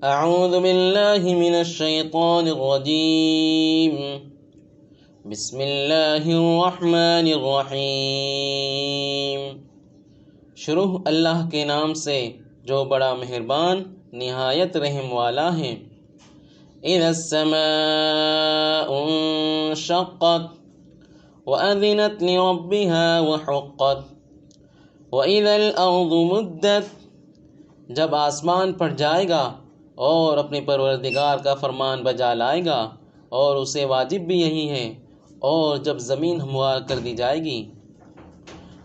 اعوذ باللہ من الشیطان الرجیم بسم اللہ الرحمن الرحیم۔ شروع اللہ کے نام سے جو بڑا مہربان نہایت رحم والا ہے۔ اذا السماء انشقت وأذنت لربها وحقت وإذا الأرض مدت، جب آسمان پھٹ جائے گا اور اپنے پروردگار کا فرمان بجا لائے گا، اور اسے واجب بھی یہی ہے، اور جب زمین ہموار کر دی جائے گی۔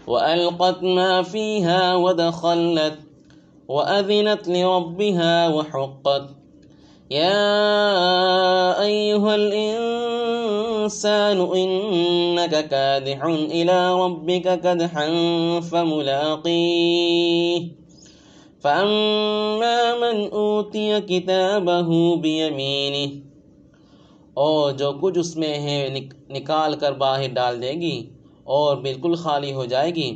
وَأَلْقَتْ مَا فِيهَا وَدَخَلَتْ وَأَذِنَتْ لِرَبِّهَا وَحُقَّتْ يَا أَيُّهَا الْإِنسَانُ إِنَّكَ كَادِحٌ إِلَى رَبِّكَ كَدْحًا فَمُلَاقِيهِ فَأَمَّا مَنْ أُوتِيَ كِتَابَهُ بِيَمِينِهِ، اور جو کچھ اس میں ہے نکال کر باہر ڈال دے گی اور بالکل خالی ہو جائے گی،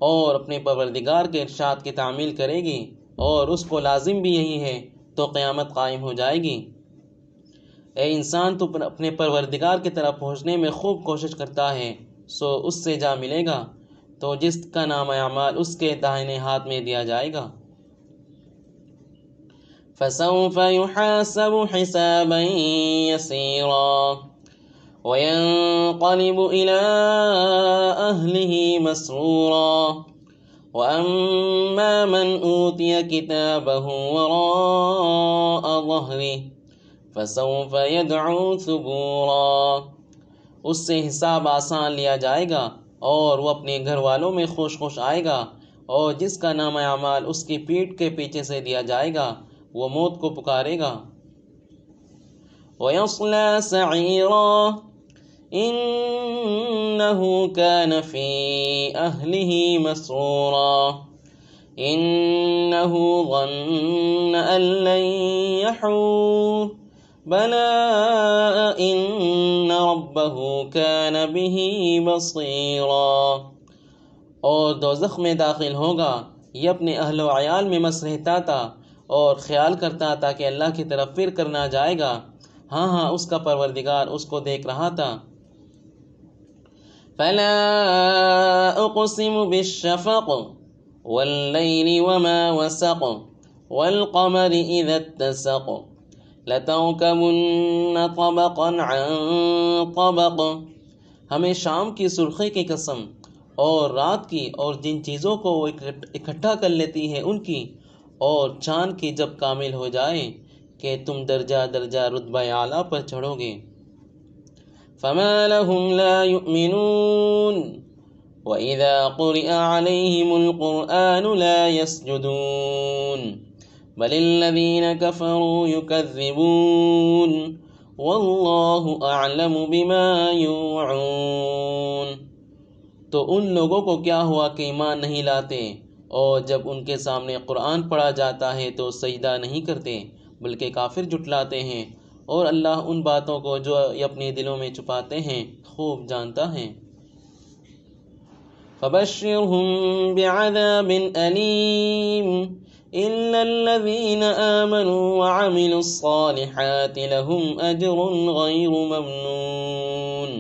اور اپنے پروردگار کے ارشاد کی تعمیل کرے گی، اور اس کو لازم بھی یہی ہے، تو قیامت قائم ہو جائے گی۔ اے انسان، تو اپنے پروردگار کی طرف پہنچنے میں خوب کوشش کرتا ہے، سو اس سے جا ملے گا، تو جس کا نام اعمال اس کے داہنے ہاتھ میں دیا جائے گا۔ فَسَوْفَ يُحَاسَبُ حِسَابًا يَسِيرًا وَيَنقَلِبُ إِلَىٰ أَهْلِهِ مَسْرُورًا وَأَمَّا مَنْ أُوتِيَ كِتَابَهُ وَرَاءَ ظَهْرِهِ فَسَوْفَ يَدْعُو ثُبُورًا، اس سے حساب آسان لیا جائے گا اور وہ اپنے گھر والوں میں خوش خوش آئے گا، اور جس کا نام اعمال اس کی پیٹھ کے پیچھے سے دیا جائے گا وہ موت کو پکارے گا۔ وَيَصْلَىٰ سَعِيرًا إِنَّهُ كَانَ فِي أَهْلِهِ مَسْرُورًا إِنَّهُ ظَنَّ أَن لَّن يَحُورَ بَلَىٰ إِنَّ رَبَّهُ كَانَ بِهِ بَصِيرًا، اور دوزخ میں داخل ہوگا، یہ اپنے اہل و عیال میں مست رہتا تھا اور خیال کرتا تھا کہ اللہ کی طرف پھر کرنا جائے گا، ہاں اس کا پروردگار اس کو دیکھ رہا تھا۔ فَلَا أُقْسِمُ بِالشَّفَقِ وَاللَّيْلِ وَمَا وَسَقَ وَالْقَمَرِ إِذَا اتَّسَقَ لَتَرْكَبُنَّ طَبَقًا عَن طَبَقٍ، ہمیں شام کی سرخی کی قسم، اور رات کی، اور جن چیزوں کو وہ اکٹھا کر لیتی ہے ان کی، اور چاند کی جب کامل ہو جائے کہ تم درجہ درجہ رتبہ اعلیٰ پر چڑھو گے۔ فَمَا لَهُمْ لَا يُؤْمِنُونَ وَإِذَا قُرِئَ عَلَيْهِمُ الْقُرْآنُ لَا يَسْجُدُونَ بَلِ الَّذِينَ كَفَرُوا يُكَذِّبُونَ وَاللَّهُ أَعْلَمُ بِمَا يُوعُونَ، تو ان لوگوں کو کیا ہوا کہ ایمان نہیں لاتے، اور جب ان کے سامنے قرآن پڑھا جاتا ہے تو سجدہ نہیں کرتے بلکہ کافر جھٹلاتے ہیں، اور اللہ ان باتوں کو جو اپنے دلوں میں چھپاتے ہیں خوب جانتا ہے۔ فَبَشِّرْهُم بِعَذَابٍ أَلِيمٍ إِلَّا الَّذِينَ آمَنُوا وَعَمِلُوا الصَّالِحَاتِ لَهُمْ أَجْرٌ غَيْرُ مَمْنُونٍ،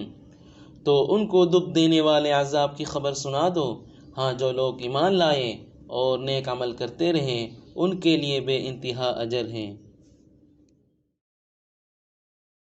تو ان کو دکھ دینے والے عذاب کی خبر سنا دو، ہاں جو لوگ ایمان لائے اور نیک عمل کرتے رہے ان کے لیے بے انتہا اجر ہیں۔